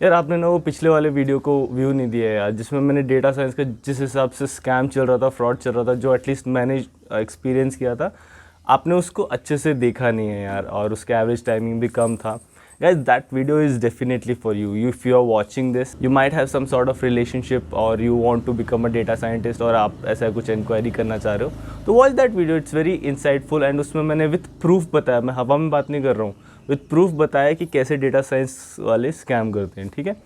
यार आपने ना वो पिछले वाले वीडियो को व्यू नहीं दिया यार, जिसमें मैंने डेटा साइंस का जिस हिसाब से स्कैम चल रहा था, फ्रॉड चल रहा था, जो एटलीस्ट मैंने एक्सपीरियंस किया था, आपने उसको अच्छे से देखा नहीं है यार, और उसका एवरेज टाइमिंग भी कम था। Guys, that video is definitely for you. If you are watching this, you might have some sort of relationship or you want to become a data scientist और आप ऐसा कुछ इंक्वायरी करना चाह रहे हो, तो watch that video, it's very insightful. And उसमें मैंने विथ प्रूफ बताया, मैं हवा में बात नहीं कर रहा हूँ, विथ प्रूफ बताया कि कैसे डेटा साइंस वाले स्कैम करते हैं, ठीक है।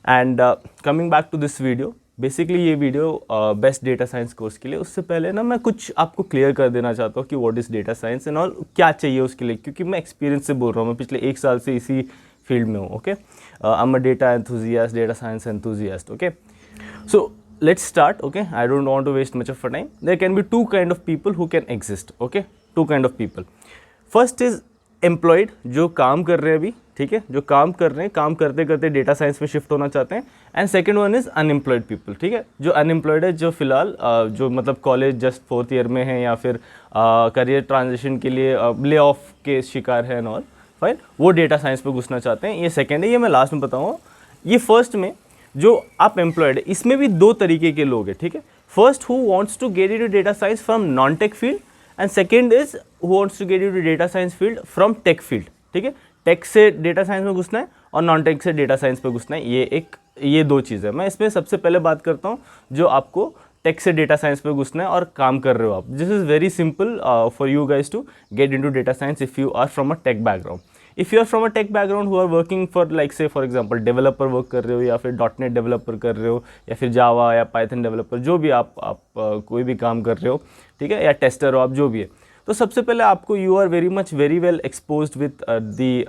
And coming back to this video, basically ये video best data science course के लिए। उससे पहले ना मैं कुछ आपको क्लियर कर देना चाहता हूँ कि what is data science and all, क्या चाहिए उसके लिए, क्योंकि मैं एक्सपीरियंस से बोल रहा हूँ, मैं पिछले 1 साल से इसी फील्ड में हूँ। Okay, I am a data enthusiast, data science enthusiast. Okay, so let's start. Okay, I don't want to waste much of time. There can be 2 kind of people who can exist. Okay, 2 kind of people. First is employed, जो काम कर रहे हैं अभी, ठीक है, जो काम कर रहे हैं, काम करते करते डेटा साइंस में शिफ्ट होना चाहते हैं। And second one is unemployed people, ठीक है, जो अनएम्प्लॉयड है, जो फिलहाल जो मतलब कॉलेज जस्ट 4th ईयर में है या फिर करियर ट्रांजिशन के लिए ले ऑफ के शिकार है एंड ऑल, फाइन, वो डेटा साइंस पे घुसना चाहते हैं। ये सेकेंड है, ये मैं लास्ट में बताऊँगा। ये फर्स्ट में जो आप एम्प्लॉयड है, इसमें भी 2 तरीके के लोग हैं, ठीक है। First who wants to get into data science from non tech field and second is who wants to get into data science field from tech field, ठीक है। टेक से डेटा साइंस में घुसना है और नॉन टेक से data science पे घुसना है, ये 2 चीज़ें। मैं इसमें सबसे पहले बात करता हूँ जो आपको टेक से डेटा साइंस पे घुसना है और काम कर रहे हो आप। This is very simple for you guys to get into data science if you are from a tech background. If you are from a tech background who are working for like say for example developer work कर रहे हो, या फिर .NET developer कर रहे हो, या फिर जावा या पाइथन डेवलपर, जो भी आप कोई भी काम कर रहे हो, ठीक है, या टेस्टर हो आप, जो भी है, तो सबसे पहले आपको you are very well exposed with the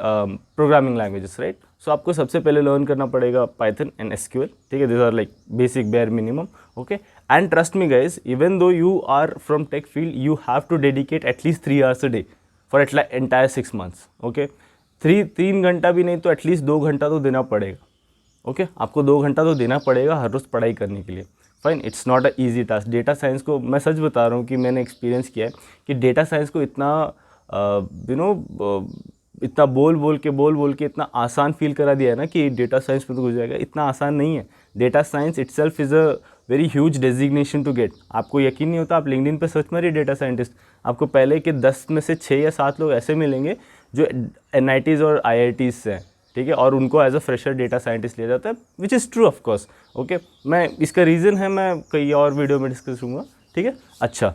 programming languages, right. So आपको सबसे पहले लर्न करना पड़ेगा पाइथन एंड SQL, ठीक है, this are like basic bare minimum. Okay, and trust me guys, even though you are from tech field, you have to dedicate at least 3 hours a day for entire 6 months। Okay, 3 घंटा भी नहीं तो at least 2 घंटा तो देना पड़ेगा। Okay, आपको 2 घंटा तो देना पड़ेगा हर रोज़ पढ़ाई करने के लिए। Fine, it's not a easy task. Data science को मैं सच बता रहा हूँ कि मैंने एक्सपीरियंस किया है कि डेटा साइंस को इतना इतना बोल बोल के इतना आसान फील करा दिया है ना कि डेटा साइंस में तो घुस जाएगा। इतना आसान नहीं है। Data science itself is a very huge designation to get. आपको यकीन नहीं होता, आप लिंक्डइन पे सर्च मारिए डेटा साइंटिस्ट, आपको पहले के 10 में से 6 या 7 लोग ऐसे मिलेंगे जो NITs और IITs से हैं, ठीक है, और उनको as a fresher data scientist लिया जाता है, which is true of course. Okay, मैं इसका रीज़न है मैं कई और वीडियो में डिस्कस करूँगा, ठीक है। अच्छा,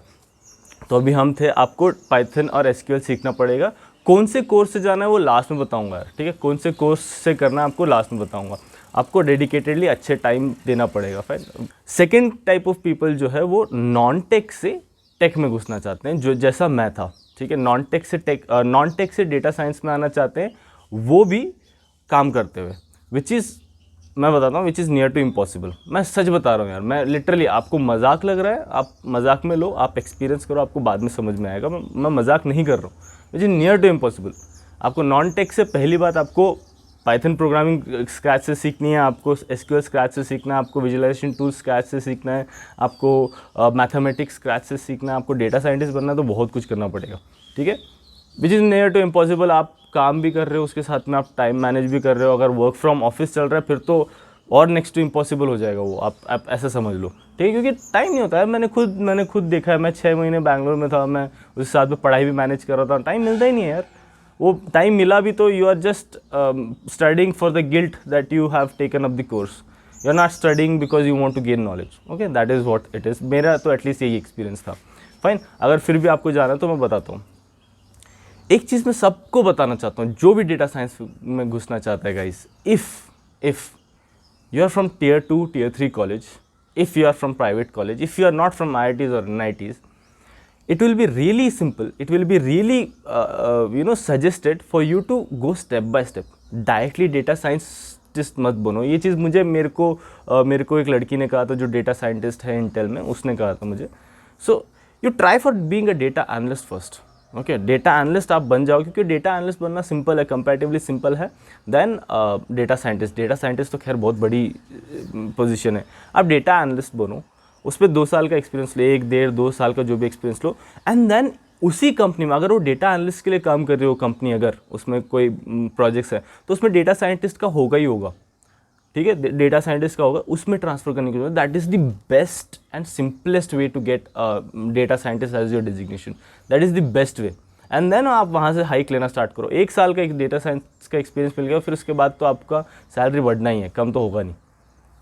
तो अभी हम थे, आपको पाइथन और SQL सीखना पड़ेगा। कौन से कोर्स से जाना है वो लास्ट में बताऊंगा, ठीक है, कौन से कोर्स से करना है आपको लास्ट में बताऊंगा। आपको डेडिकेटेडली अच्छे टाइम देना पड़ेगा। Fine, second type of people जो है वो नॉन टेक से टेक में घुसना चाहते हैं, जो जैसा मैं था, ठीक है, नॉन टेक से डेटा साइंस में आना चाहते हैं, वो भी काम करते हुए, विच इज़, मैं बताता हूँ, which is near to impossible. मैं सच बता रहा हूँ यार, मैं लिटरली, आपको मजाक लग रहा है, आप मजाक में लो, आप एक्सपीरियंस करो, आपको बाद में समझ में आएगा। मैं मजाक नहीं कर रहा हूँ, which is near to impossible. आपको नॉन टेक से पहली बात आपको पाइथन प्रोग्रामिंग स्क्रैच से सीखनी है, आपको SQL स्क्रैच से सीखना है, आपको विजुअलाइजेशन टूल स्क्रैच से सीखना है, आपको मैथमेटिक्स स्क्रैच से सीखना है, आपको डेटा साइंटिस्ट बनना है, तो बहुत कुछ करना पड़ेगा, ठीक है, which is near to impossible. आप काम भी कर रहे हो, उसके साथ में आप टाइम मैनेज भी कर रहे हो। अगर वर्क फ्रॉम ऑफिस चल रहा है फिर तो और नेक्स्ट टू इम्पॉसिबल हो जाएगा वो, आप ऐसा समझ लो, ठीक है, क्योंकि टाइम नहीं होता है। मैंने खुद देखा है, मैं 6 महीने बैंगलोर में था, मैं उसके साथ में पढ़ाई भी मैनेज कर रहा था, टाइम मिलता ही नहीं है यार। वो टाइम मिला भी तो you are just studying for the guilt that you have taken up the course, you are not studying because you want to gain knowledge. Okay, that is what it is. मेरा तो at least यही experience था। Fine, अगर फिर भी आपको जाना है तो मैं बताता हूँ। एक चीज़ मैं सबको बताना चाहता हूँ, जो भी डेटा साइंस में घुसना चाहता है guys, if you are from tier 2 tier 3 college, if you are from private college, if you are not from IITs or NITs, it will be really simple, it will be really suggested for you to go step by step, directly data scientist मत बनो। ये चीज़ मेरे को एक लड़की ने कहा था जो डेटा साइंटिस्ट है इंटेल में, उसने कहा था मुझे। So you try for being a data analyst first. Okay, data analyst आप बन जाओ, क्योंकि डेटा एनालिस्ट बनना सिंपल है, कंपैरेटिवली सिंपल है than data scientist. Data scientist तो खैर बहुत बड़ी पोजीशन है। आप डेटा एनालिस्ट बनो, उस पर 2 साल का एक्सपीरियंस लो, 1, 1.5, 2 साल का जो भी एक्सपीरियंस लो, एंड देन उसी कंपनी में, अगर वो डेटा एनालिस्ट के लिए काम कर रही हो कंपनी, अगर उसमें कोई प्रोजेक्ट्स है तो उसमें डेटा साइंटिस्ट का होगा ही होगा। ठीक है, डेटा साइंटिस्ट का होगा, उसमें ट्रांसफर करने की जरूरत। That is the best and simplest way to get data scientist as your designation, that is the best way. And then आप वहाँ से हाइक लेना स्टार्ट करो। 1 साल का एक डेटा साइंस का एक्सपीरियंस मिल गया, फिर उसके बाद तो आपका सैलरी बढ़ना ही है, कम तो होगा नहीं।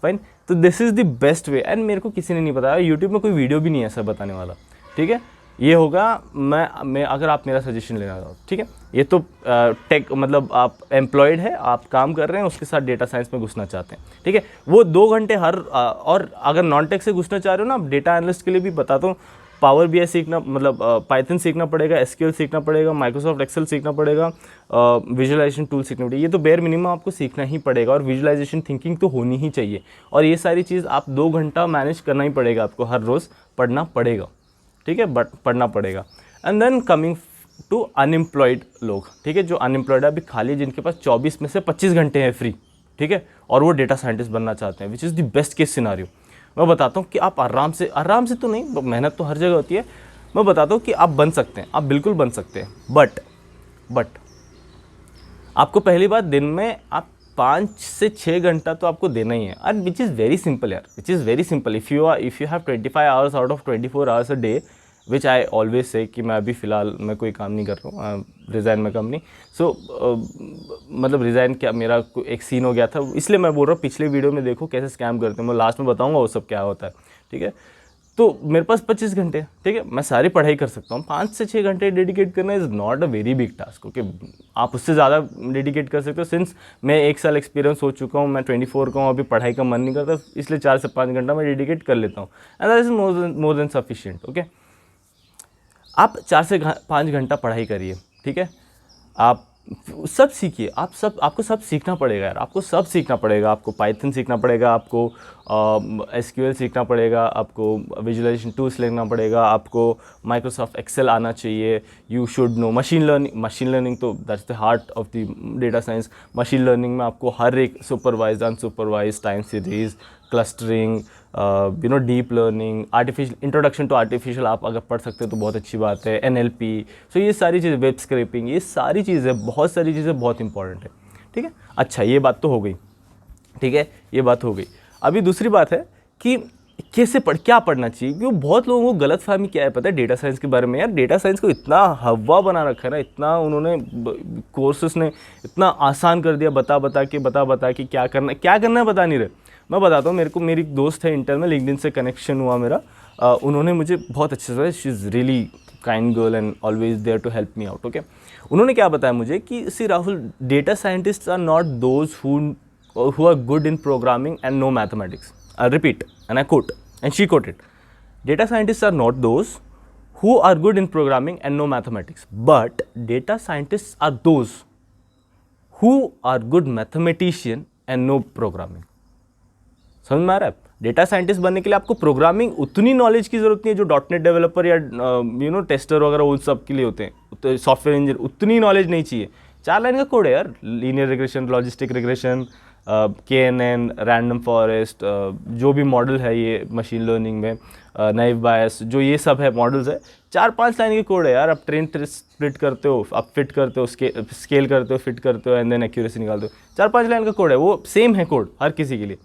फाइन, तो this is the best way. And मेरे को किसी ने नहीं बताया, यूट्यूब में कोई वीडियो भी नहीं है ऐसा बताने वाला, ठीक है। ये होगा मैं अगर आप मेरा सजेशन लेना चाहो, ठीक है। ये तो टेक मतलब आप एम्प्लॉयड है, आप काम कर रहे हैं, उसके साथ डेटा साइंस में घुसना चाहते हैं, ठीक है। वो 2 घंटे और अगर नॉन टेक से घुसना चाह रहे हो ना, आप डेटा एनालिस्ट के लिए भी बताता हूँ, पावर BI सीखना, मतलब पाइथन सीखना पड़ेगा, SQL सीखना पड़ेगा, माइक्रोसॉफ्ट एक्सेल सीखना पड़ेगा, विजुअलाइजेशन टूल सीखना पड़ेगा। ये तो बेयर मिनिमम आपको सीखना ही पड़ेगा, और विजुअलाइजेशन थिंकिंग तो होनी ही चाहिए। और ये सारी चीज़ आप 2 घंटा मैनेज करना ही पड़ेगा, आपको हर रोज़ पढ़ना पड़ेगा, ठीक है, बट पढ़ना पड़ेगा। And then coming to unemployed लोग, ठीक है, जो अनएम्प्लॉयड है अभी खाली, जिनके पास 24 में से 25 घंटे हैं फ्री, ठीक है, और वो डेटा साइंटिस्ट बनना चाहते हैं, which is the best case scenario. मैं बताता हूँ कि आप आराम से तो नहीं, मेहनत तो हर जगह होती है, मैं बताता हूँ कि आप बन सकते हैं, आप बिल्कुल बन सकते हैं, बट आपको पहली बात, दिन में आप 5 से 6 घंटा तो आपको देना ही है, और विच इज़ वेरी सिंपल यार, which is very simple. If you have 25 hours out of 24 hours a day, which I always say कि मैं अभी फ़िलहाल मैं कोई काम नहीं कर रहा हूँ, रिज़ाइन में कंपनी, सो मतलब रिज़ाइन क्या, मेरा एक सीन हो गया था, इसलिए मैं बोल रहा हूँ, पिछले वीडियो में देखो कैसे स्कैम करते हैं, मैं लास्ट में बताऊँगा वो सब क्या होता है, ठीक है। तो मेरे पास 25 घंटे, ठीक है, मैं सारी पढ़ाई कर सकता हूँ। 5 से 6 घंटे डेडिकेट करना is not a very big task, okay. आप उससे ज़्यादा डेडिकेट कर सकते हो। सिंस मैं 1 साल एक्सपीरियंस हो चुका हूँ, मैं 24 का हूँ, अभी पढ़ाई का मन नहीं करता, इसलिए 4 से 5 घंटा मैं डेडिकेट कर लेता हूँ, and that is more than sufficient, okay. आप 4 से 5 घंटा पढ़ाई करिए, ठीक है, आप सब सीखिए, आपको सब सीखना पड़ेगा यार, आपको सब सीखना पड़ेगा। आपको पाइथन सीखना पड़ेगा, आपको SQL सीखना पड़ेगा, आपको विजुअलाइजेशन टूल्स लेना पड़ेगा, आपको माइक्रोसॉफ्ट एक्सेल आना चाहिए, you should know machine learning तो that's the heart of the data science. Machine learning में आपको हर एक supervise, unsupervise, time series, clustering, deep learning, introduction to artificial आप अगर पढ़ सकते हो तो बहुत अच्छी बात है, NLP, सो ये सारी चीज़ें, वेब स्क्रैपिंग, ये सारी चीज़ें, बहुत सारी चीज़ें बहुत इंपॉर्टेंट है, ठीक है। अच्छा, ये बात तो हो गई, ठीक है, ये बात हो गई। अभी दूसरी बात है कि क्या पढ़ना चाहिए, क्योंकि बहुत लोगों को गलतफहमी क्या है पता है डेटा साइंस के बारे में। यार डेटा साइंस को इतना हवा बना रखा है ना, इतना उन्होंने कोर्सेस ने इतना आसान कर दिया, बता के क्या करना है बता नहीं रहे। मैं बताता हूँ, मेरी एक दोस्त है इंटर में, लिंक्डइन से कनेक्शन हुआ मेरा, उन्होंने मुझे बहुत अच्छे से, she is really kind girl and always there to help me out, okay. उन्होंने क्या बताया मुझे कि see Rahul, data scientist are not those who are good in programming and no mathematics. I'll repeat, and I quote, and she quoted, data scientists are not those who are good in programming and no mathematics, but data scientists are those who are good mathematician and no programming. समझ में आ रहा है? Data scientist बनने के लिए आपको programming उतनी knowledge की जरूरत नहीं है जो डॉटनेट डेवलपर या टेस्टर वगैरह उन सब के लिए होते हैं, सॉफ्टवेयर इंजीनियर, उतनी नॉलेज नहीं चाहिए। 4 लाइन का कोड है यार, linear regression, logistic regression, KNN, random forest, जो भी मॉडल है ये मशीन लर्निंग में, नाइव बायस, जो ये सब है मॉडल्स है, 4-5 लाइन के कोड है यार। आप ट्रेन स्प्लिट करते हो, आप फिट करते हो, स्केल करते हो, फिट करते हो, एंड देन एक्यूरेसी निकालते हो, 4-5 लाइन का कोड है, वो सेम है कोड हर किसी के लिए।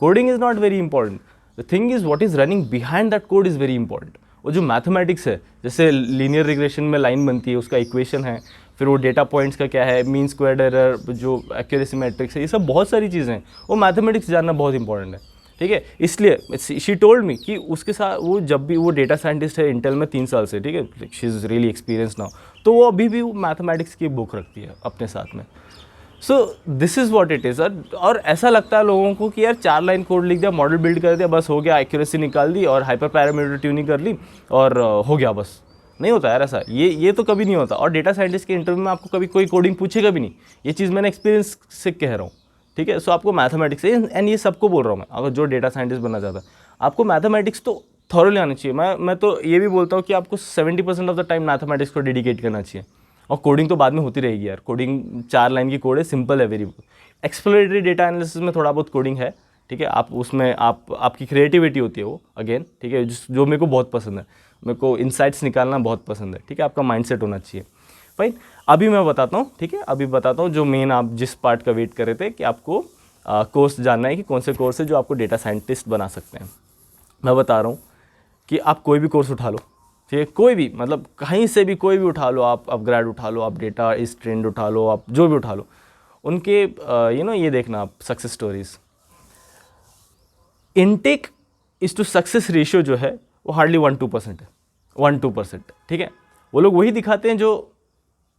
Coding is not very important, the thing is what is running behind that code is very important. वो जो मैथमेटिक्स है, जैसे लीनियर रिग्रेशन में लाइन बनती है, उसका इक्वेशन है, फिर वो डेटा पॉइंट्स का क्या है, मीन स्क्वायर्ड एरर, जो एक्यूरेसी मैट्रिक्स है, ये सब बहुत सारी चीज़ें हैं, वो मैथमेटिक्स जानना बहुत इंपॉर्टेंट है, ठीक है। इसलिए शी टोल्ड मी कि उसके साथ वो जब भी, वो डेटा साइंटिस्ट है इंटेल में 3 साल से, ठीक है, she is really experience now, तो वो अभी भी वो मैथमेटिक्स की बुक रखती है अपने साथ में। So this is what it is. और ऐसा लगता है लोगों को कि यार 4 लाइन कोड लिख दिया, मॉडल बिल्ड कर दिया, बस हो गया, एक्यूरेसी निकाल दी और हाइपर पैरामीटर ट्यूनिंग कर ली और हो गया, बस। नहीं होता यार ऐसा, ये तो कभी नहीं होता। और डेटा साइंटिस्ट के इंटरव्यू में आपको कभी कोई कोडिंग पूछेगा भी नहीं, ये चीज़ मैंने एक्सपीरियंस से कह रहा हूँ, ठीक है। सो आपको मैथमेटिक्स, एंड ये सबको बोल रहा हूँ मैं, अगर जो डेटा साइंटिस्ट बनना चाहता है, आपको मैथमेटिक्स तो थॉरोली आनी चाहिए। मैं तो ये भी बोलता हूँ कि आपको 70% ऑफ द टाइम मैथमेटिक्स को डेडिकेट करना चाहिए, और कोडिंग तो बाद में होती रहेगी यार। कोडिंग 4 लाइन की कोड है, सिंपल है, वेरी एक्सप्लोरेटरी डेटा एनालिसिस में थोड़ा बहुत कोडिंग है, ठीक है। आप उसमें आपकी क्रिएटिविटी होती है वो, अगेन, ठीक है, जो मेरे को बहुत पसंद है, मेरे को इनसाइट्स निकालना बहुत पसंद है, ठीक है। आपका माइंडसेट होना चाहिए, फाइन। अभी मैं बताता हूँ, ठीक है, अभी बताता हूँ जो मेन आप जिस पार्ट का वेट कर रहे थे कि आपको कोर्स जानना है कि कौन से कोर्स है जो आपको डेटा साइंटिस्ट बना सकते हैं। मैं बता रहा हूँ कि आप कोई भी कोर्स उठा लो, ठीक है, कोई भी, मतलब कहीं से भी कोई भी उठा लो, आप अपग्रेड उठा लो, आप डेटा इस ट्रेंड उठा लो, आप जो भी उठा लो, उनके ये देखना आप success stories, intake is to success ratio जो है वो हार्डली 1-2% है, 1-2%, ठीक है। वो लोग वही दिखाते हैं जो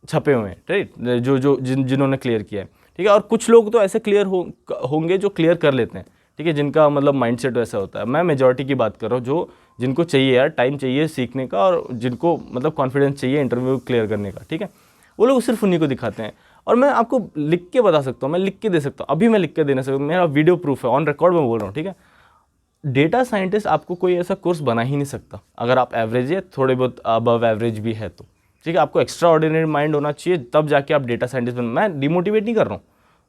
छपे हुए हैं, राइट, जिन्होंने क्लियर किया है, ठीक है। और कुछ लोग तो ऐसे क्लियर होंगे जो क्लियर कर लेते हैं, ठीक है, जिनका मतलब माइंडसेट वैसा होता है। मैं मेजॉरिटी की बात कर रहा हूँ, जिनको चाहिए यार टाइम चाहिए सीखने का, और जिनको मतलब कॉन्फिडेंस चाहिए इंटरव्यू क्लियर करने का, ठीक है, वो लोग सिर्फ उन्हीं को दिखाते हैं। और मैं आपको लिख के बता सकता हूँ, मैं लिख के दे सकता हूँ, अभी मैं लिख के देने सकता हूँ, मेरा वीडियो प्रूफ है, ऑन रिकॉर्ड में बोल रहा हूँ, ठीक है। डेटा साइंटिस्ट आपको कोई ऐसा कोर्स बना ही नहीं सकता अगर आप एवरेज है, थोड़े बहुत अबव एवरेज भी है तो, ठीक है। आपको एक्स्ट्रा ऑर्डिनरी माइंड होना चाहिए, तब जाके आप डेटा साइंटिस्ट बन। मैं डिमोटिवेट नहीं कर रहा हूँ,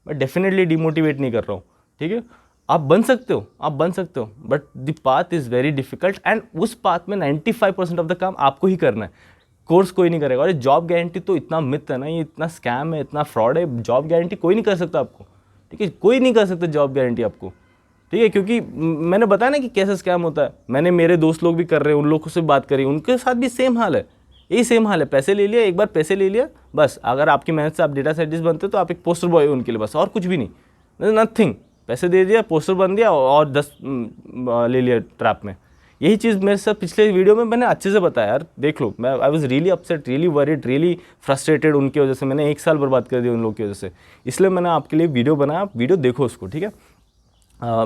मैं डेफिनेटली डिमोटिवेट नहीं कर रहा हूँ, ठीक है। आप बन सकते हो, आप बन सकते हो, but the path is very difficult, and उस पाथ में 95% ऑफ द काम आपको ही करना है, कोर्स कोई नहीं करेगा। और ये जॉब गारंटी तो इतना मिथ है ना, ये इतना स्कैम है, इतना फ्रॉड है। जॉब गारंटी कोई नहीं कर सकता आपको, ठीक है, कोई नहीं कर सकता जॉब गारंटी आपको, ठीक है। क्योंकि मैंने बताया ना कि कैसे स्कैम होता है, मैंने मेरे दोस्त लोग भी कर रहे हैं, उन लोगों से बात करी, उनके साथ भी सेम हाल है, यही सेम हाल है। पैसे ले लिया, एक बार पैसे ले लिया, बस। अगर आपकी मेहनत से आप डेटा साइंटिस्ट बनते तो आप एक पोस्टर बॉय हो उनके लिए, बस, और कुछ भी नहीं, नथिंग। पैसे दे दिया, पोस्टर बन दिया, और 10 ले लिया ट्रैप में। यही चीज़ मेरे साथ पिछले वीडियो में मैंने अच्छे से बताया यार, देख लो। मैं I was really upset, really worried, really frustrated उनकी वजह से। मैंने 1 साल बर्बाद कर दिया उन लोगों की वजह से, इसलिए मैंने आपके लिए वीडियो बनाया। आप वीडियो देखो उसको, ठीक है।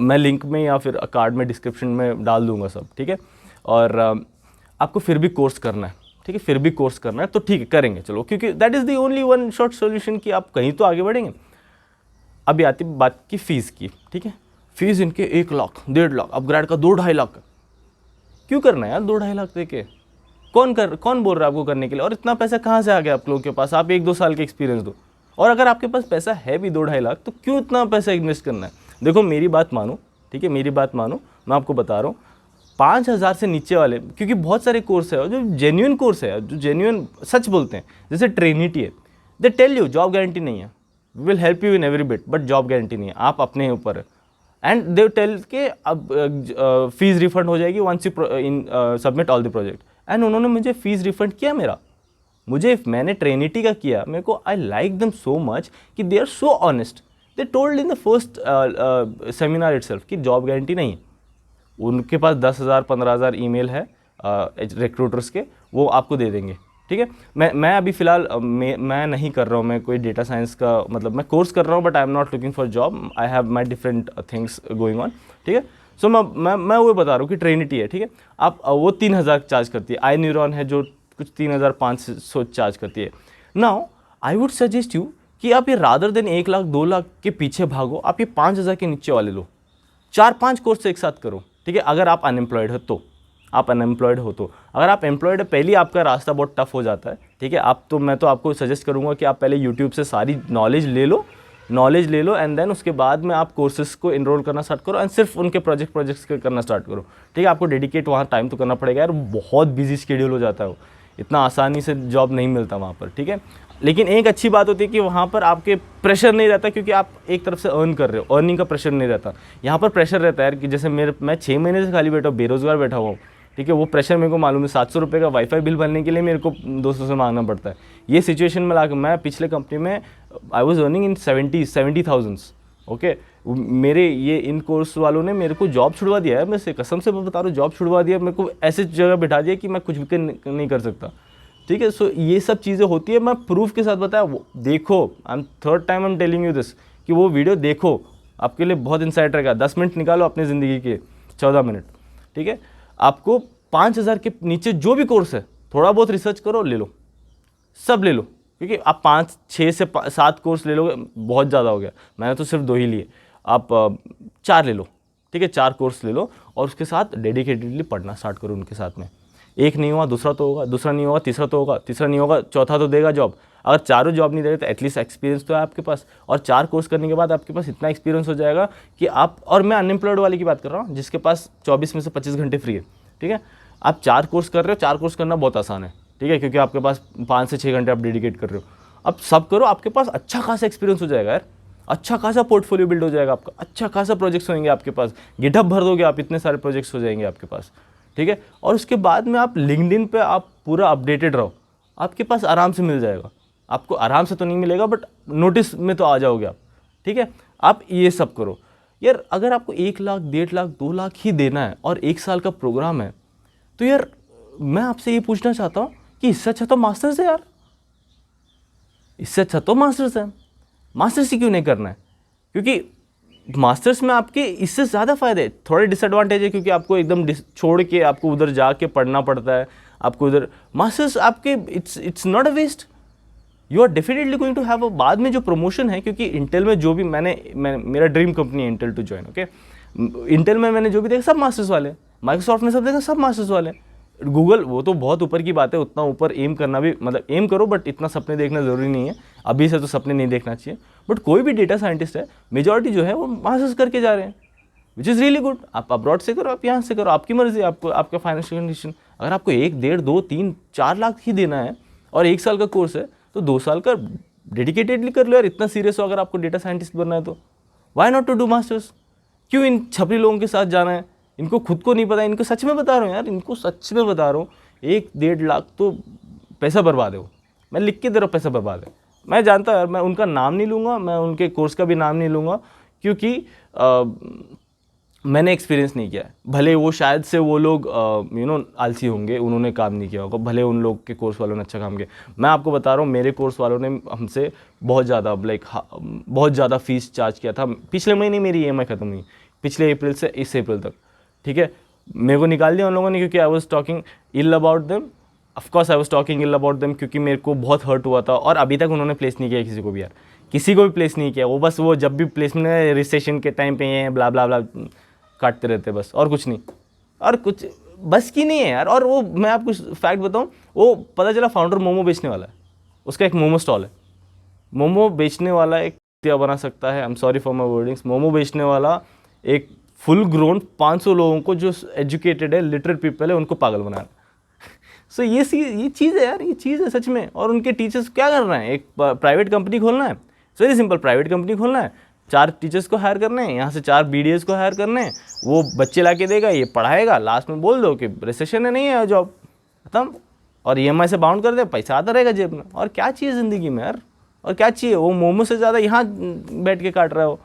मैं लिंक में या फिर कार्ड में डिस्क्रिप्शन में डाल दूंगा सब, ठीक है। और आपको फिर भी कोर्स करना है, ठीक है, फिर भी कोर्स करना है तो ठीक है, करेंगे, चलो, क्योंकि that is the only one short solution कि आप कहीं तो आगे बढ़ेंगे। अभी आती बात की फ़ीस की, ठीक है। फीस इनके 1 लाख, 1.5 लाख, अपग्रेड का 2-2.5 लाख। क्यों करना है यार 2-2.5 लाख दे के? कौन बोल रहा है आपको करने के लिए? और इतना पैसा कहाँ से आ गया आप लोगों के पास? आप 1-2 साल के एक्सपीरियंस दो। और अगर आपके पास पैसा है भी 2-2.5 लाख, तो क्यों इतना पैसा इन्वेस्ट करना है? देखो मेरी बात मानो, ठीक है, मेरी बात मानो, मैं आपको बता रहा हूँ, 5,000 से नीचे वाले, क्योंकि बहुत सारे कोर्स है जो जेन्युइन कोर्स है, जो जेन्युइन सच बोलते हैं, जैसे ट्रिनिटी है, they tell you job guarantee नहीं है, we will help you in every bit, but job guarantee नहीं है, आप अपने ऊपर है। एंड दे टेल के अब फीस रिफंड हो जाएगी once you submit all the project. And उन्होंने मुझे फीस रिफंड किया मेरा, मैंने ट्रिनिटी का किया, मेरे को I like them so much कि they are so honest. They told in the first seminar itself कि जॉब गारंटी नहीं है। उनके पास 10,000 15,000 ईमेल है रिक्रूटर्स के, वो आपको दे देंगे, ठीक है। मैं अभी फ़िलहाल मैं नहीं कर रहा हूँ, मैं कोई डेटा साइंस का, मतलब मैं कोर्स कर रहा हूँ, but I am not looking for job, I have my different things going on, ठीक है। सो मैं वो बता रहा हूँ कि ट्रिनिटी है, ठीक है। आप वो 3,000 चार्ज करती है, आई न्यूरॉन है जो कुछ 3,500 चार्ज करती है। Now I would suggest you कि आप ये रादर देन 1 लाख 2 लाख के पीछे भागो, आप ये 5,000 के नीचे वाले लो, 4-5 कोर्स एक साथ करो, ठीक है। अगर आप अनएम्प्लॉयड हो तो, आप अनएम्प्लॉयड हो तो, अगर आप एम्प्लॉयड है, पहले आपका रास्ता बहुत टफ हो जाता है, ठीक है। मैं तो आपको सजेस्ट करूंगा कि आप पहले यूट्यूब से सारी नॉलेज ले लो एंड देन उसके बाद में आप कोर्सेज को इनरोल करना स्टार्ट करो एंड सिर्फ उनके प्रोजेक्ट्स करना स्टार्ट करो, ठीक है। आपको डेडिकेट वहाँ टाइम तो करना पड़ेगा यार, बहुत बिजी शेड्यूल हो जाता है वो, इतना आसानी से जॉब नहीं मिलता वहाँ पर, ठीक है। लेकिन एक अच्छी बात होती है कि वहाँ पर आपके प्रेशर नहीं रहता, क्योंकि आप एक तरफ से अर्न कर रहे हो, अर्निंग का प्रेशर नहीं रहता। यहाँ पर प्रेशर रहता है यार कि जैसे मैं 6 महीने से खाली बैठा हूँ, बेरोजगार बैठा हुआ हूँ, ठीक है। वो प्रेशर मेरे को मालूम है, 700 रुपये का वाईफाई बिल भरने के लिए मेरे को दोस्तों से मांगना पड़ता है। ये सिचुएशन में लाकर मैं पिछले कंपनी में I was earning in 70,000, okay. मेरे ये इन कोर्स वालों ने मेरे को जॉब छुड़वा दिया है, मैं से कसम से बता रहा हूँ, जॉब छुड़वा दिया, मेरे को ऐसी जगह बिठा दिया कि मैं कुछ भी नहीं कर सकता, ठीक है। सो ये सब चीज़ें होती है, मैं प्रूफ के साथ बताया। वो देखो, I am third time I am telling you this कि वो वीडियो देखो, आपके लिए बहुत इंसाइट रहेगा। 10 मिनट निकालो अपनी ज़िंदगी के, 14 मिनट, ठीक है। आपको 5,000 के नीचे जो भी कोर्स है, थोड़ा बहुत रिसर्च करो, ले लो, सब ले लो, क्योंकि आप 5-6 से 7 कोर्स ले लोगे बहुत ज़्यादा हो गया। मैंने तो सिर्फ 2 ही लिए, आप 4 ले लो, ठीक है। 4 कोर्स ले लो और उसके साथ डेडिकेटेडली पढ़ना स्टार्ट करो उनके साथ में। एक नहीं हुआ दूसरा तो होगा, दूसरा नहीं होगा तीसरा तो होगा, तीसरा नहीं होगा चौथा तो देगा जॉब। अगर चारों जॉब नहीं देगा तो एटलीस्ट एक्सपीरियंस तो है आपके पास, और 4 कोर्स करने के बाद आपके पास इतना एक्सपीरियंस हो जाएगा कि आप, और मैं अनएम्प्लॉयड वाले की बात कर रहा हूँ जिसके पास 24 में से 25 घंटे फ्री है, ठीक है। आप 4 कोर्स कर रहे हो, 4 कोर्स करना बहुत आसान है, ठीक है, क्योंकि आपके पास 5 से 6 घंटे आप डेडिकेट कर रहे हो। अब सब करो, आपके पास अच्छा खासा एक्सपीरियंस हो जाएगा यार। अच्छा खासा पोर्टफोलियो बिल्ड हो जाएगा आपका, अच्छा खासा प्रोजेक्ट्स होंगे आपके पास, गिटहब भर दोगे आप, इतने सारे प्रोजेक्ट्स हो जाएंगे आपके पास, ठीक है। और उसके बाद में आप लिंक्डइन पे आप पूरा अपडेटेड रहो, आपके पास आराम से मिल जाएगा। आपको आराम से तो नहीं मिलेगा बट नोटिस में तो आ जाओगे आप, ठीक है। आप ये सब करो यार। अगर आपको 1 लाख, 1.5 लाख, 2 लाख ही देना है और 1 साल का प्रोग्राम है, तो यार मैं आपसे ये पूछना चाहता हूँ कि इससे अच्छा तो मास्टर्स है यार, इससे अच्छा तो मास्टर्स है। मास्टर्स ही क्यों नहीं करना है? क्योंकि मास्टर्स में आपके इससे ज़्यादा फ़ायदे हैं। थोड़े डिसएडवांटेज है क्योंकि आपको एकदम छोड़ के आपको उधर जाके पढ़ना पड़ता है, आपको उधर। मास्टर्स आपके it's not a waste, you are definitely going to have a बाद में जो प्रमोशन है। क्योंकि इंटेल में जो भी मेरा ड्रीम कंपनी है Intel to join, okay. Intel में मैंने जो भी देखा सब मास्टर्स वाले, माइक्रोसॉफ्ट में सब देखा सब मास्टर्स वाले, गूगल वो तो बहुत ऊपर की बात है, उतना ऊपर एम करना भी, मतलब एम करो बट इतना सपने देखना ज़रूरी नहीं है, अभी से तो सपने नहीं देखना चाहिए। बट कोई भी डेटा साइंटिस्ट है, मेजॉरिटी जो है वो मास्टर्स करके जा रहे हैं, विच इज़ रियली गुड। आप अब्रॉड से करो, आप यहाँ से करो, आपकी मर्जी, आपको आपका फाइनेंशियल कंडीशन। अगर आपको 1, 1.5, 2, 3, 4 लाख ही देना है और 1 साल का कोर्स है, तो 2 साल का डेडिकेटेडली कर लो यार। इतना सीरियस हो अगर आपको डेटा साइंटिस्ट बनना है तो why not to do masters? क्यों इन छपरी लोगों के साथ जाना है? इनको खुद को नहीं पता, इनको सच में बता रहा हूँ यार, इनको सच में बता रहा हूँ, 1, 1.5 लाख तो पैसा बर्बाद है। वो मैं लिख के दे रहा हूँ, पैसा बर्बाद है। मैं जानता यार, मैं उनका नाम नहीं लूँगा, मैं उनके कोर्स का भी नाम नहीं लूँगा, क्योंकि मैंने एक्सपीरियंस नहीं किया है। भले वो शायद से वो लोग आलसी होंगे, उन्होंने काम नहीं किया होगा, भले उन लोग के कोर्स वालों ने अच्छा काम किया। मैं आपको बता रहा हूँ, मेरे कोर्स वालों ने हमसे बहुत ज़्यादा बहुत ज़्यादा फीस चार्ज किया था। पिछले महीने मेरी EMI ख़त्म हुई, पिछले अप्रैल से इस अप्रैल तक, ठीक है। मेरे को निकाल दिया उन लोगों ने, क्योंकि I was talking ill about them. Of course I was talking ill about them, क्योंकि मेरे को बहुत हर्ट हुआ था। और अभी तक उन्होंने प्लेस नहीं किया किसी को भी यार, किसी को भी प्लेस नहीं किया। वो बस वो जब भी प्लेसमेंट रिसेशन के टाइम पे ये ब्ला ब्ला ब्ला काटते रहते बस, और कुछ नहीं, और कुछ बस की नहीं है यार। और वो मैं आपको फैक्ट बताऊँ, वो पता चला फाउंडर मोमो बेचने वाला है, उसका एक मोमो स्टॉल है। मोमो बेचने वाला एक क्या बना सकता है, आई am sorry for my wordings, momo बेचने वाला एक फुल ग्रोन 500 लोगों को जो एजुकेटेड है, लिटरेट पीपल है, उनको पागल बना रहा है। सो ये चीज़ है यार, ये चीज़ है सच में। और उनके टीचर्स क्या कर रहे हैं, एक प्राइवेट कंपनी खोलना है, वेरी सिंपल, प्राइवेट कंपनी खोलना है, 4 टीचर्स को हायर करने हैं, यहाँ से 4 BDS को हायर करने हैं, वो बच्चे ला के देगा, ये पढ़ाएगा, लास्ट में बोल दो कि रिसेशन है, नहीं है जॉब, खत्म। और EMI से बाउंड कर दे, पैसा आता रहेगा जेब में। और क्या चाहिए ज़िंदगी में यार, और क्या चाहिए? वो मोमो से ज़्यादा यहाँ बैठ के काट रहा हो,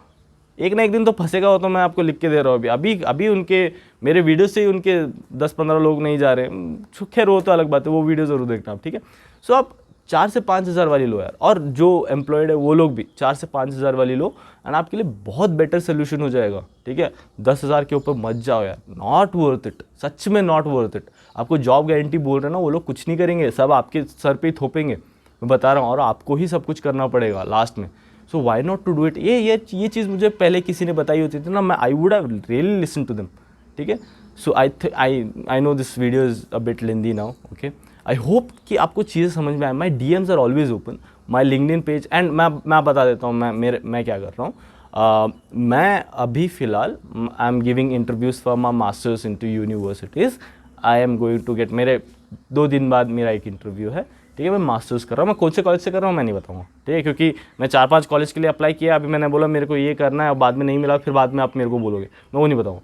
एक ना एक दिन तो फंसेगा हो। तो मैं आपको लिख के दे रहा हूँ, अभी उनके मेरे वीडियो से ही उनके 10-15 लोग नहीं जा रहे। खैर वो तो अलग बात है, वो वीडियो ज़रूर देखना आप, ठीक है। सो आप 4 से 5 हज़ार वाली लो यार, और जो एम्प्लॉयड है वो लोग भी 4 से 5 हज़ार वाली लो, एंड आपके लिए बहुत बेटर सोल्यूशन हो जाएगा, ठीक है। 10 हज़ार के ऊपर मत जाओ यार, नॉट वर्थ इट, सच में नॉट वर्थ इट। आपको जॉब गारंटी बोल रहे हैं ना, वो लोग कुछ नहीं करेंगे, सब आपके सर पे ही थोपेंगे, मैं बता रहा हूँ, और आपको ही सब कुछ करना पड़ेगा लास्ट में। So why not to do it? ये चीज़ मुझे पहले किसी ने बताई होती थी ना, मैं I would have really listen to them, ठीक है। So I know this video is a bit lengthy now, okay. I hope कि आपको चीज़ें समझ में आए। My DMs are always open, my LinkedIn page, and मैं बता देता हूँ मैं क्या कर रहा हूँ। मैं अभी फ़िलहाल I am giving interviews for my masters into universities. I am going to get, मेरे 2 दिन बाद मेरा एक इंटरव्यू है, ठीक है। मैं मास्टर्स कर रहा हूँ, मैं कौन से कॉलेज से कर रहा हूँ मैं नहीं बताऊँगा, ठीक है, क्योंकि मैं 4-5 कॉलेज के लिए अप्लाई किया। अभी मैंने बोला मेरे को ये करना है, और बाद में नहीं मिला, फिर बाद में आप मेरे को बोलोगे, मैं वो नहीं बताऊँगा।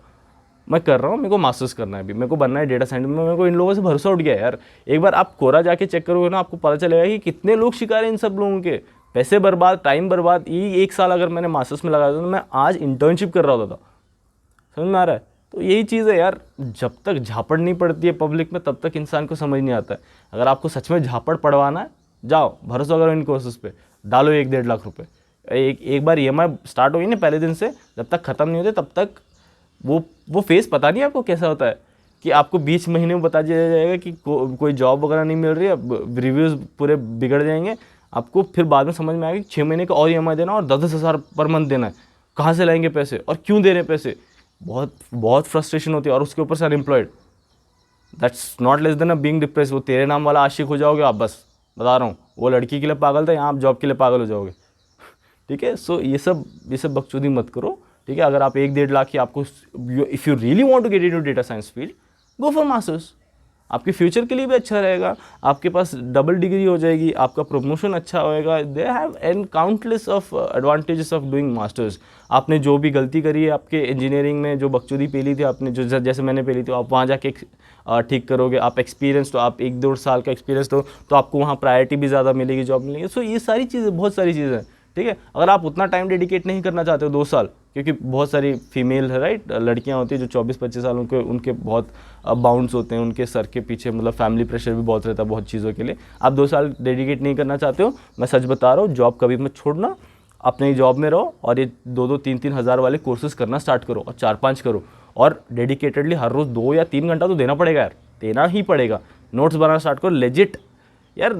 मैं कर रहा हूँ, मेरे को मास्टर्स करना है अभी, मेरे को बनना है डेटा साइंटिस्ट में। मेरे को इन लोगों से भरोसा उठ गया यार। एक बार आप कोरा जाके चेक करोगे ना, आपको पता चलेगा कि कितने लोग शिकार हैं इन सब लोगों के। पैसे बर्बाद, टाइम बर्बाद। ये 1 साल अगर मैंने मास्टर्स में लगाया था तो मैं आज इंटर्नशिप कर रहा होता था, समझ में आ रहा है? तो यही चीज़ है यार, जब तक झापड़ नहीं पड़ती है पब्लिक में, तब तक इंसान को समझ नहीं आता है। अगर आपको सच में झापड़ पड़वाना है, जाओ, भरोसा करो इन कोर्सेज पे, डालो 1-1.5 लाख रुपए। एक बार EMI स्टार्ट होगी ना, पहले दिन से जब तक ख़त्म नहीं होते तब तक वो फेस पता नहीं आपको कैसा होता है, कि आपको 20 महीने में बता दिया जाएगा कि कोई जॉब वगैरह नहीं मिल रही है, रिव्यूज़ पूरे बिगड़ जाएंगे आपको। फिर बाद में समझ में आएगा कि 6 महीने का और EMI देना और 10-10 हज़ार पर मंथ देना है। कहाँ से लाएंगे पैसे, और क्यों दे रहे हैं पैसे? बहुत फ्रस्ट्रेशन होती है। और उसके ऊपर से unemployed, that's not less than a being depress. वो तेरे नाम वाला आशिक हो जाओगे आप, बस बता रहा हूँ। वो लड़की के लिए पागल था, यहाँ आप जॉब के लिए पागल हो जाओगे, ठीक है। सो ये सब बकचोदी मत करो, ठीक है। अगर आप 1-1.5 लाख की आपको, if you really want to get into data science field, go for masters, आपके फ्यूचर के लिए भी अच्छा रहेगा, आपके पास डबल डिग्री हो जाएगी, आपका प्रमोशन अच्छा होएगा। They have an countless of advantages of doing masters. आपने जो भी गलती करी है आपके इंजीनियरिंग में, जो बकचोदी पेली थी आपने, जो जैसे मैंने पेली थी, आप वहाँ जाके ठीक करोगे। आप एक्सपीरियंस, तो आप 1-2 साल का एक्सपीरियंस तो आपको वहाँ प्रायोरिटी भी ज़्यादा मिलेगी, जॉब मिलेगी। सो ये सारी चीज़ें, बहुत सारी चीज़ें हैं, ठीक है। अगर आप उतना टाइम डेडिकेट नहीं करना चाहते हो 2 साल, क्योंकि बहुत सारी फीमेल है, राइट, लड़कियां होती है जो 24-25 साल, उनके बहुत बाउंड्स होते हैं, उनके सर के पीछे मतलब फैमिली प्रेशर भी बहुत रहता है बहुत चीज़ों के लिए। आप 2 साल डेडिकेट नहीं करना चाहते हो, मैं सच बता रहा हूँ, जॉब कभी मत छोड़ना, अपने जॉब में रहो और ये 2-3 हज़ार वाले कोर्सेज करना स्टार्ट करो और 4-5 करो, और डेडिकेटेडली हर रोज़ 2 या 3 घंटा तो देना पड़ेगा यार, देना ही पड़ेगा। नोट्स बनाना स्टार्ट करो लेजिट यार।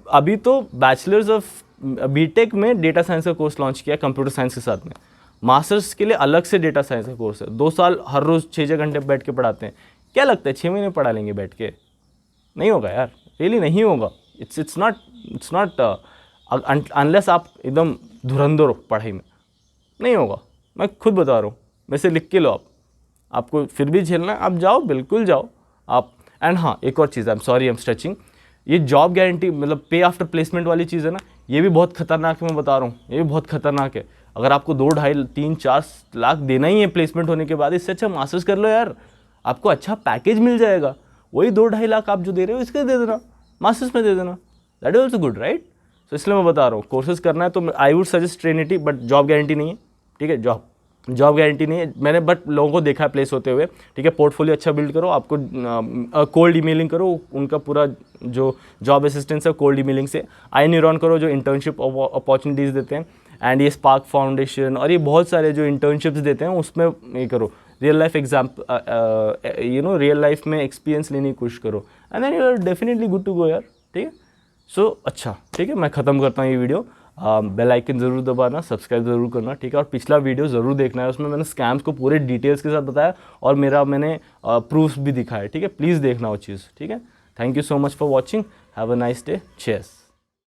अभी तो बैचलर्स ऑफ बीटेक में डेटा साइंस का कोर्स लॉन्च किया कंप्यूटर साइंस के साथ में, मास्टर्स के लिए अलग से डेटा साइंस का कोर्स है। 2 साल हर रोज़ 6-6 घंटे बैठ के पढ़ाते हैं। क्या लगता है 6 महीने पढ़ा लेंगे बैठ के? नहीं होगा यार, रियली नहीं होगा। इट्स नॉट अनलेस आप एकदम धुरंधर हो पढ़ाई में, नहीं होगा। मैं खुद बता रहा हूँ, मेरे से लिख के लो आप, आपको फिर भी झेलना है, आप जाओ, बिल्कुल जाओ आप। एंड हाँ, एक और चीज़, I am sorry, I am stretching, ये जॉब गारंटी मतलब पे आफ्टर प्लेसमेंट वाली चीज़ है ना, ये भी बहुत खतरनाक है। मैं बता रहा हूँ, ये भी बहुत खतरनाक है। अगर आपको 2, 2.5, 3, 4 लाख देना ही है प्लेसमेंट होने के बाद, इससे अच्छा मास्टर्स कर लो यार, आपको अच्छा पैकेज मिल जाएगा। वही 2-2.5 लाख आप जो दे रहे हो इसके दे देना, मास्टर्स में दे देना, that is also good, right. तो इसलिए मैं बता रहा हूँ, कोर्सेज करना है तो I would suggest Trinity, but job guarantee नहीं है, ठीक है। जॉब गारंटी नहीं है मैंने, बट लोगों को देखा है प्लेस होते हुए, ठीक है। पोर्टफोलियो अच्छा बिल्ड करो, आपको कोल्ड ईमेलिंग करो, उनका पूरा जो जॉब असिस्टेंस है कोल्ड ईमेलिंग से। iNeuron करो जो इंटर्नशिप अपॉर्चुनिटीज़ देते हैं, एंड ये स्पार्क फाउंडेशन और ये बहुत सारे जो इंटर्नशिप्स देते हैं उसमें ये करो। रियल लाइफ रियल लाइफ में एक्सपीरियंस लेने की कोशिश करो, and then you are definitely good to go यार, ठीक है। सो अच्छा, ठीक है, मैं ख़त्म करता हूँ ये वीडियो। बेल आइकन ज़रूर दबाना, सब्सक्राइब ज़रूर करना, ठीक है। और पिछला वीडियो ज़रूर देखना है, उसमें मैंने स्कैम्स को पूरे डिटेल्स के साथ बताया और मैंने प्रूफ्स भी दिखाए, ठीक है। प्लीज़ देखना वो चीज़, ठीक है। Thank you so much for watching, have a nice day, cheers.